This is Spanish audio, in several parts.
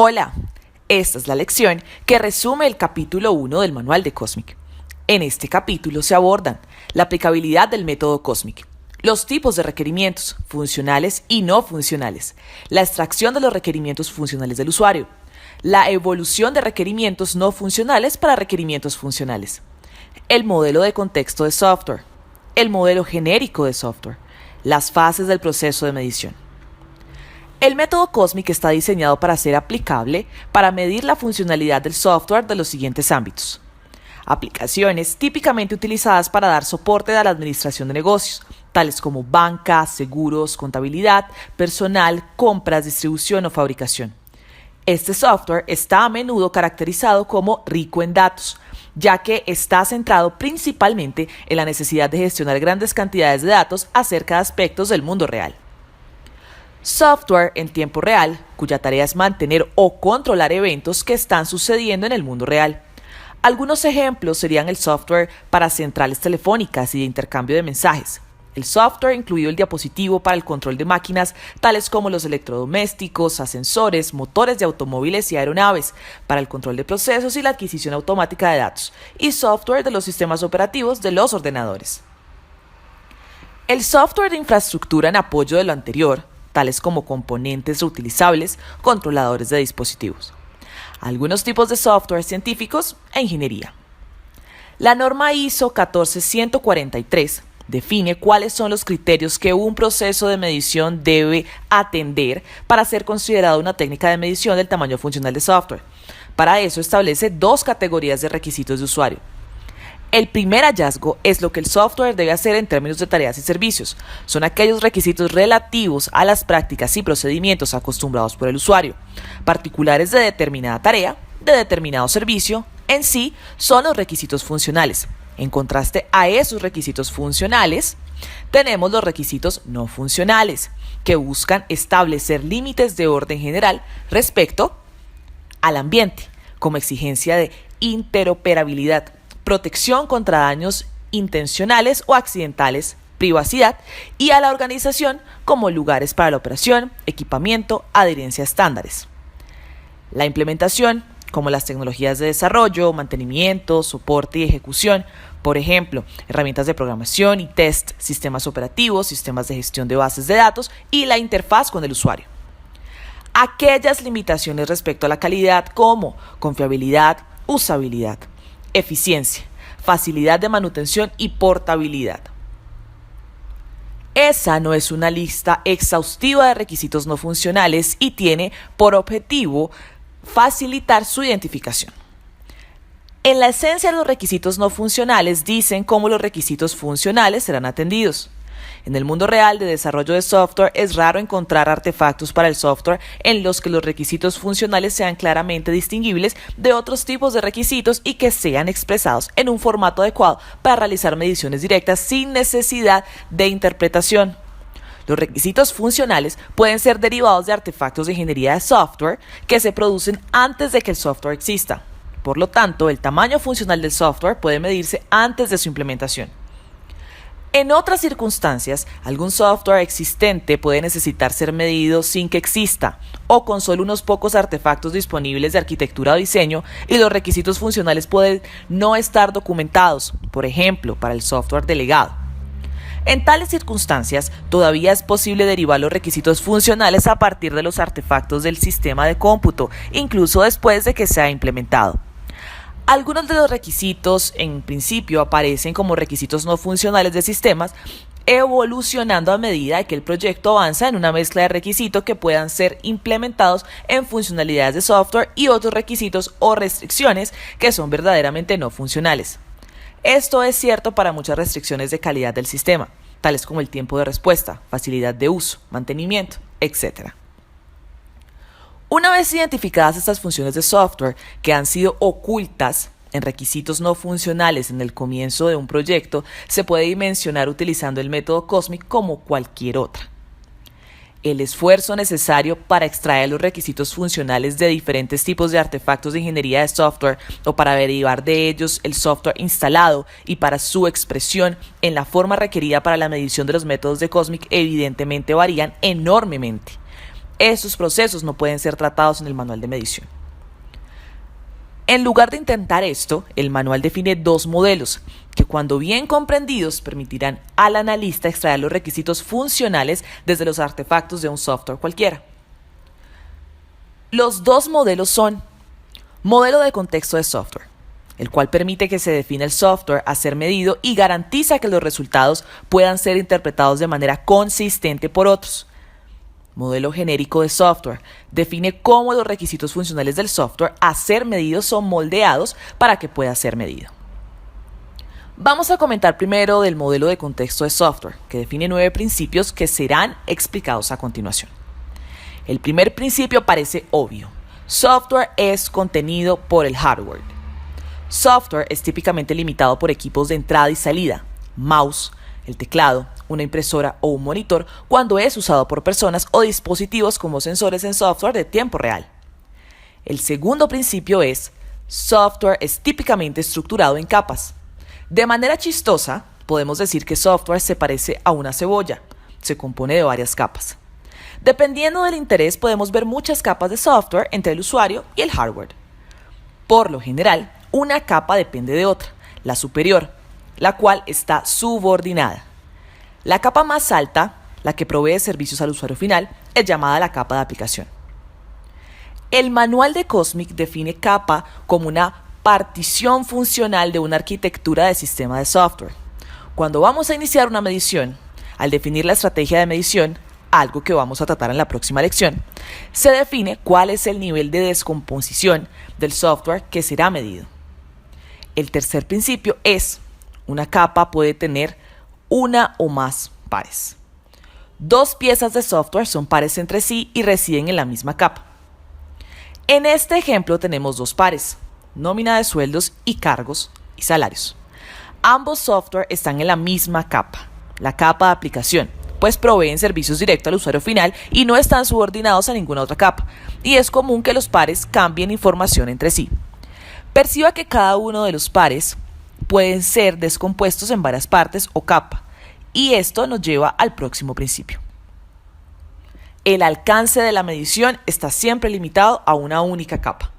Hola, esta es la lección que resume el capítulo 1 del manual de Cosmic. En este capítulo se abordan la aplicabilidad del método Cosmic, los tipos de requerimientos, funcionales y no funcionales, la extracción de los requerimientos funcionales del usuario, la evolución de requerimientos no funcionales para requerimientos funcionales, el modelo de contexto de software, el modelo genérico de software, las fases del proceso de medición. El método Cosmic está diseñado para ser aplicable para medir la funcionalidad del software de los siguientes ámbitos. Aplicaciones típicamente utilizadas para dar soporte a la administración de negocios, tales como banca, seguros, contabilidad, personal, compras, distribución o fabricación. Este software está a menudo caracterizado como rico en datos, ya que está centrado principalmente en la necesidad de gestionar grandes cantidades de datos acerca de aspectos del mundo real. Software en tiempo real, cuya tarea es mantener o controlar eventos que están sucediendo en el mundo real. Algunos ejemplos serían el software para centrales telefónicas y de intercambio de mensajes, el software incluido el diapositivo para el control de máquinas tales como los electrodomésticos, ascensores, motores de automóviles y aeronaves, para el control de procesos y la adquisición automática de datos, y software de los sistemas operativos de los ordenadores. El software de infraestructura en apoyo de lo anterior, tales como componentes reutilizables, controladores de dispositivos. Algunos tipos de software científicos e ingeniería. La norma ISO 14143 define cuáles son los criterios que un proceso de medición debe atender para ser considerado una técnica de medición del tamaño funcional de software. Para eso establece dos categorías de requisitos de usuario. El primer hallazgo es lo que el software debe hacer en términos de tareas y servicios. Son aquellos requisitos relativos a las prácticas y procedimientos acostumbrados por el usuario, particulares de determinada tarea, de determinado servicio. En sí, son los requisitos funcionales. En contraste a esos requisitos funcionales, tenemos los requisitos no funcionales, que buscan establecer límites de orden general respecto al ambiente, como exigencia de interoperabilidad, protección contra daños intencionales o accidentales, privacidad, y a la organización como lugares para la operación, equipamiento, adherencia a estándares. La implementación, como las tecnologías de desarrollo, mantenimiento, soporte y ejecución, por ejemplo, herramientas de programación y test, sistemas operativos, sistemas de gestión de bases de datos y la interfaz con el usuario. Aquellas limitaciones respecto a la calidad como confiabilidad, usabilidad, eficiencia, facilidad de manutención y portabilidad. Esa no es una lista exhaustiva de requisitos no funcionales y tiene por objetivo facilitar su identificación. En la esencia, los requisitos no funcionales dicen cómo los requisitos funcionales serán atendidos. En el mundo real de desarrollo de software es raro encontrar artefactos para el software en los que los requisitos funcionales sean claramente distinguibles de otros tipos de requisitos y que sean expresados en un formato adecuado para realizar mediciones directas sin necesidad de interpretación. Los requisitos funcionales pueden ser derivados de artefactos de ingeniería de software que se producen antes de que el software exista. Por lo tanto, el tamaño funcional del software puede medirse antes de su implementación. En otras circunstancias, algún software existente puede necesitar ser medido sin que exista o con solo unos pocos artefactos disponibles de arquitectura o diseño, y los requisitos funcionales pueden no estar documentados, por ejemplo, para el software delegado. En tales circunstancias, todavía es posible derivar los requisitos funcionales a partir de los artefactos del sistema de cómputo, incluso después de que sea implementado. Algunos de los requisitos, en principio, aparecen como requisitos no funcionales de sistemas, evolucionando a medida que el proyecto avanza en una mezcla de requisitos que puedan ser implementados en funcionalidades de software y otros requisitos o restricciones que son verdaderamente no funcionales. Esto es cierto para muchas restricciones de calidad del sistema, tales como el tiempo de respuesta, facilidad de uso, mantenimiento, etc. Una vez identificadas estas funciones de software que han sido ocultas en requisitos no funcionales en el comienzo de un proyecto, se puede dimensionar utilizando el método Cosmic como cualquier otra. El esfuerzo necesario para extraer los requisitos funcionales de diferentes tipos de artefactos de ingeniería de software o para derivar de ellos el software instalado y para su expresión en la forma requerida para la medición de los métodos de Cosmic evidentemente varían enormemente. Estos procesos no pueden ser tratados en el manual de medición. En lugar de intentar esto, el manual define dos modelos que, cuando bien comprendidos, permitirán al analista extraer los requisitos funcionales desde los artefactos de un software cualquiera. Los dos modelos son: modelo de contexto de software, el cual permite que se defina el software a ser medido y garantiza que los resultados puedan ser interpretados de manera consistente por otros. Modelo genérico de software define cómo los requisitos funcionales del software a ser medido son moldeados para que pueda ser medido. Vamos a comentar primero del modelo de contexto de software, que define 9 principios que serán explicados a continuación. El primer principio parece obvio. Software es contenido por el hardware. Software es típicamente limitado por equipos de entrada y salida, mouse, el teclado, una impresora o un monitor, cuando es usado por personas o dispositivos como sensores en software de tiempo real. El segundo principio es: software es típicamente estructurado en capas. De manera chistosa, podemos decir que software se parece a una cebolla, se compone de varias capas. Dependiendo del interés, podemos ver muchas capas de software entre el usuario y el hardware. Por lo general, una capa depende de otra, la superior, la cual está subordinada. La capa más alta, la que provee servicios al usuario final, es llamada la capa de aplicación. El manual de Cosmic define capa como una partición funcional de una arquitectura de sistema de software. Cuando vamos a iniciar una medición, al definir la estrategia de medición, algo que vamos a tratar en la próxima lección, se define cuál es el nivel de descomposición del software que será medido. El tercer principio es: una capa puede tener una o más pares. Dos piezas de software son pares entre sí y residen en la misma capa. En este ejemplo tenemos dos pares: nómina de sueldos y cargos y salarios. Ambos software están en la misma capa, la capa de aplicación, pues proveen servicios directos al usuario final y no están subordinados a ninguna otra capa, y es común que los pares cambien información entre sí. Perciba que cada uno de los pares pueden ser descompuestos en varias partes o capa, y esto nos lleva al próximo principio. El alcance de la medición está siempre limitado a una única capa.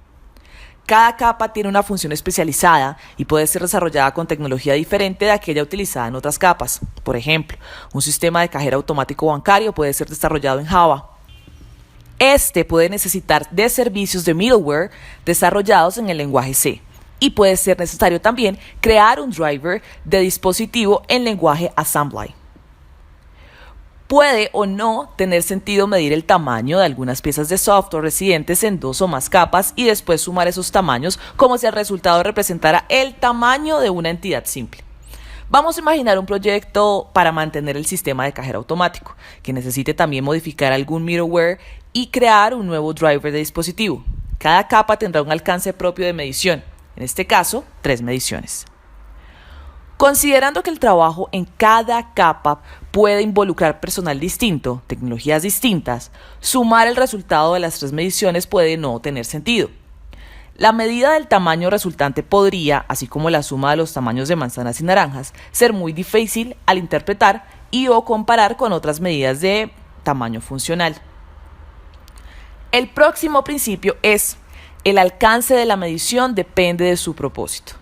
Cada capa tiene una función especializada y puede ser desarrollada con tecnología diferente de aquella utilizada en otras capas. Por ejemplo, un sistema de cajero automático bancario puede ser desarrollado en Java. Este puede necesitar de servicios de middleware desarrollados en el lenguaje C, y puede ser necesario también crear un driver de dispositivo en lenguaje assembly. Puede o no tener sentido medir el tamaño de algunas piezas de software residentes en dos o más capas y después sumar esos tamaños como si el resultado representara el tamaño de una entidad simple. Vamos a imaginar un proyecto para mantener el sistema de cajero automático, que necesite también modificar algún middleware y crear un nuevo driver de dispositivo. Cada capa tendrá un alcance propio de medición, en este caso, 3 mediciones. Considerando que el trabajo en cada capa puede involucrar personal distinto, tecnologías distintas, sumar el resultado de las 3 mediciones puede no tener sentido. La medida del tamaño resultante podría, así como la suma de los tamaños de manzanas y naranjas, ser muy difícil al interpretar y o comparar con otras medidas de tamaño funcional. El próximo principio es: el alcance de la medición depende de su propósito.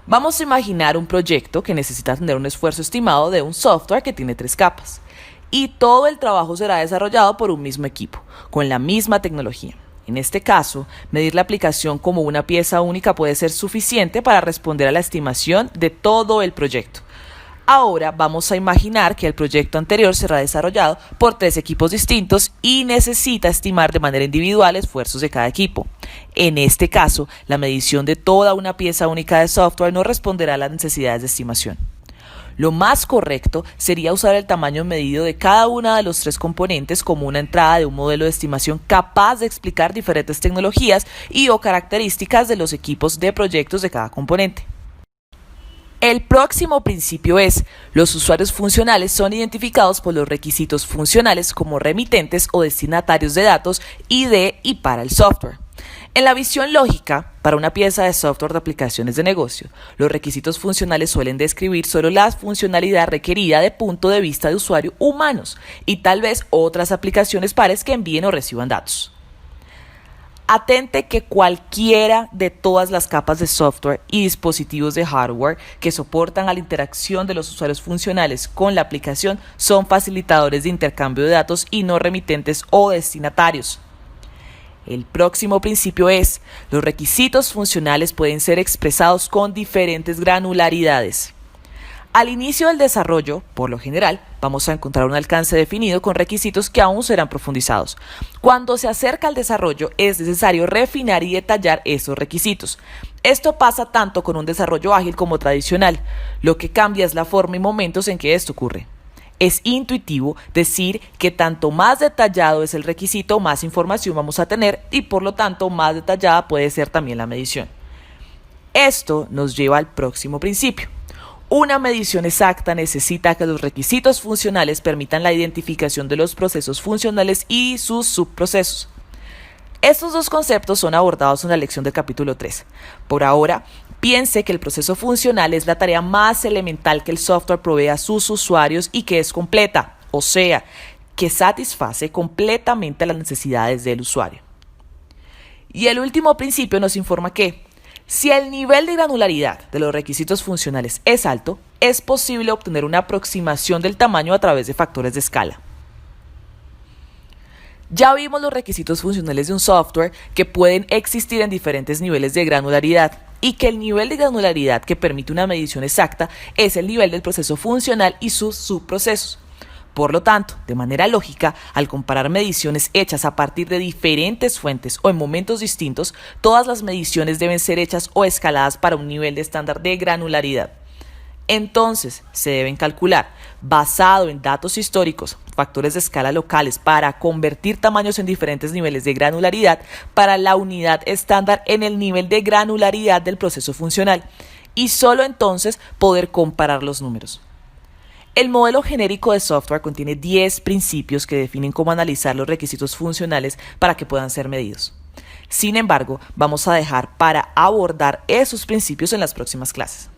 Vamos a imaginar un proyecto que necesita tener un esfuerzo estimado de un software que tiene 3 capas, y todo el trabajo será desarrollado por un mismo equipo, con la misma tecnología. En este caso, medir la aplicación como una pieza única puede ser suficiente para responder a la estimación de todo el proyecto. Ahora vamos a imaginar que el proyecto anterior será desarrollado por 3 equipos distintos y necesita estimar de manera individual esfuerzos de cada equipo. En este caso, la medición de toda una pieza única de software no responderá a las necesidades de estimación. Lo más correcto sería usar el tamaño medido de cada una de los 3 componentes como una entrada de un modelo de estimación capaz de explicar diferentes tecnologías y o características de los equipos de proyectos de cada componente. El próximo principio es: los usuarios funcionales son identificados por los requisitos funcionales como remitentes o destinatarios de datos y de y para el software. En la visión lógica, para una pieza de software de aplicaciones de negocio, los requisitos funcionales suelen describir solo la funcionalidad requerida de punto de vista de usuario humanos y tal vez otras aplicaciones pares que envíen o reciban datos. Atente que cualquiera de todas las capas de software y dispositivos de hardware que soportan a la interacción de los usuarios funcionales con la aplicación son facilitadores de intercambio de datos y no remitentes o destinatarios. El próximo principio es: los requisitos funcionales pueden ser expresados con diferentes granularidades. Al inicio del desarrollo, por lo general, vamos a encontrar un alcance definido con requisitos que aún serán profundizados. Cuando se acerca al desarrollo, es necesario refinar y detallar esos requisitos. Esto pasa tanto con un desarrollo ágil como tradicional. Lo que cambia es la forma y momentos en que esto ocurre. Es intuitivo decir que tanto más detallado es el requisito, más información vamos a tener y por lo tanto más detallada puede ser también la medición. Esto nos lleva al próximo principio. Una medición exacta necesita que los requisitos funcionales permitan la identificación de los procesos funcionales y sus subprocesos. Estos dos conceptos son abordados en la lección del capítulo 3. Por ahora, piense que el proceso funcional es la tarea más elemental que el software provee a sus usuarios y que es completa, o sea, que satisface completamente las necesidades del usuario. Y el último principio nos informa que, si el nivel de granularidad de los requisitos funcionales es alto, es posible obtener una aproximación del tamaño a través de factores de escala. Ya vimos los requisitos funcionales de un software que pueden existir en diferentes niveles de granularidad y que el nivel de granularidad que permite una medición exacta es el nivel del proceso funcional y sus subprocesos. Por lo tanto, de manera lógica, al comparar mediciones hechas a partir de diferentes fuentes o en momentos distintos, todas las mediciones deben ser hechas o escaladas para un nivel de estándar de granularidad. Entonces, se deben calcular, basado en datos históricos, factores de escala locales para convertir tamaños en diferentes niveles de granularidad para la unidad estándar en el nivel de granularidad del proceso funcional y solo entonces poder comparar los números. El modelo genérico de software contiene 10 principios que definen cómo analizar los requisitos funcionales para que puedan ser medidos. Sin embargo, vamos a dejar para abordar esos principios en las próximas clases.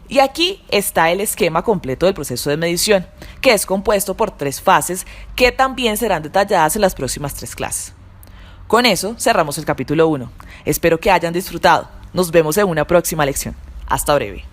Y aquí está el esquema completo del proceso de medición, que es compuesto por 3 fases que también serán detalladas en las próximas 3 clases. Con eso cerramos el capítulo 1. Espero que hayan disfrutado. Nos vemos en una próxima lección. Hasta breve.